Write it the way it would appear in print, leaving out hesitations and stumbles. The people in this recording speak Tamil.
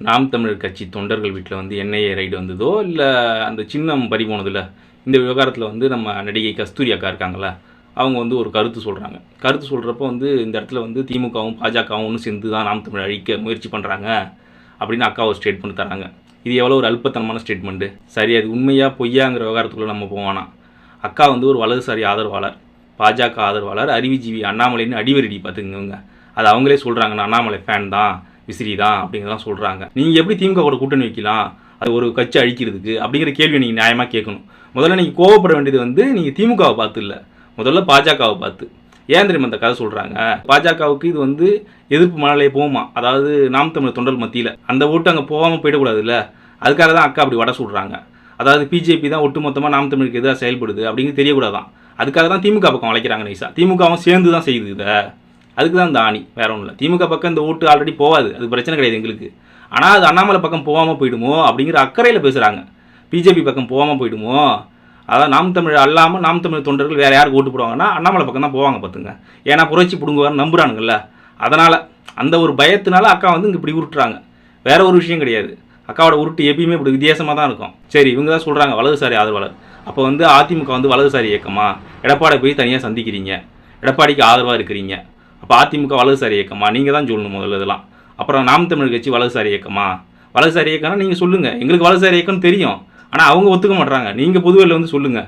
நாம் தமிழர் கட்சி தொண்டர்கள் வீட்டில் வந்து என்ஐஏ ரைடு வந்ததோ இல்லை அந்த சின்னம் பறி போனதில்ல, இந்த விவகாரத்தில் வந்து நம்ம நடிகை கஸ்தூரி அக்கா இருக்காங்களா, அவங்க வந்து ஒரு கருத்து சொல்கிறாங்க. கருத்து சொல்கிறப்போ வந்து இந்த இடத்துல வந்து திமுகவும் பாஜகவும் ஒன்று சேர்ந்து தான் நாம் தமிழர் அழிக்க முயற்சி பண்ணுறாங்க அப்படின்னு அக்கா ஒரு ஸ்டேட்மெண்ட் தராங்க. இது எவ்வளோ ஒரு அல்பத்தனமான ஸ்டேட்மெண்ட்டு. சரி, அது உண்மையாக பொய்யாங்கிற விவகாரத்துக்குள்ளே நம்ம போவானா. அக்கா வந்து ஒரு வலதுசாரி ஆதரவாளர், பாஜக ஆதரவாளர், அறிவுஜீவி அண்ணாமலைன்னு அடிவரடி பார்த்துக்கங்க. அது அவங்களே சொல்கிறாங்க, நான் அண்ணாமலை ஃபேன் தான், விசிறி தான் அப்படிங்கிறதான் சொல்கிறாங்க. நீங்கள் எப்படி திமுக கூட கூட்டணி வைக்கலாம், அது ஒரு கட்சி அழிக்கிறதுக்கு அப்படிங்கிற கேள்வி நீங்கள் நியாயமாக கேட்கணும். முதல்ல நீங்கள் கோவப்பட வேண்டியது வந்து நீங்கள் திமுகவை பார்த்து இல்லை, முதல்ல பாஜகவை பார்த்து. ஏன் தெரியுமா அந்த கதை சொல்கிறாங்க, பாஜகவுக்கு இது வந்து எதிர்ப்பு மனநிலையை போகுமா, அதாவது நாம் தமிழர் தொண்டர்கள் மத்தியில் அந்த ஓட்டு அங்கே போகாமல் போயிடக்கூடாது இல்லை, அதுக்காக தான் அக்கா அப்படி வட சொல்கிறாங்க. அதாவது பிஜேபி தான் ஒட்டுமொத்தமாக நாம் தமிழுக்கு எதிராக செயல்படுது அப்படிங்கிறது தெரியக்கூடாதான், அதுக்காக தான் திமுக பக்கம் வளைக்கிறாங்க நைஸாக. திமுகவும் சேர்ந்து தான் செய்யுது இதை, அதுக்கு தான் இந்த ஆணி, வேற ஒன்றும் இல்லை. திமுக பக்கம் இந்த ஓட்டு ஆல்ரெடி போகாது, அது பிரச்சனை கிடையாது எங்களுக்கு. ஆனால் அது அண்ணாமலை பக்கம் போகாமல் போயிடுமோ அப்படிங்கிற அக்கறையில் பேசுகிறாங்க. பிஜேபி பக்கம் போகாமல் போயிடுமோ, அதான் நாம் தமிழ் அல்லாமல் நாம் தமிழ் தொண்டர்கள் வேறு யாருக்கு ஓட்டு போடுவாங்கன்னா அண்ணாமலை பக்கம் தான் போவாங்க பார்த்துங்க. ஏன்னா புரட்சி பிடுங்குவார்னு நம்புறானுங்கல்ல, அதனால் அந்த ஒரு பயத்தினால அக்கா வந்து இங்கே இப்படி உருட்டுறாங்க, வேற ஒரு விஷயம் கிடையாது. அக்காவோட உருட்டு எப்பயுமே இப்படி வித்தியாசமாக தான் இருக்கும். சரி, இவங்க தான் சொல்கிறாங்க வலதுசாரி ஆதரவாளர். அப்போ வந்து அதிமுக வந்து வலதுசாரி இயக்கமா, எடப்பாடி போய் தனியாக சந்திக்கிறீங்க, எடப்பாடிக்கு ஆதரவாக இருக்கிறீங்க, அப்போ அதிமுக வலதுசாரி இயக்கமா, நீங்கள் தான் சொல்லணும் முதல்ல இதெல்லாம். அப்புறம் நாம் தமிழர் கட்சி வலதுசாரி இயக்கமா, வலதுசாரி இயக்கம்னா நீங்கள் சொல்லுங்கள், எங்களுக்கு வலதுசாரி இயக்கம்னு தெரியும், ஆனால் அவங்க ஒத்துக்க மாட்டுறாங்க. நீங்கள் பொதுவெளியில் வந்து சொல்லுங்கள்.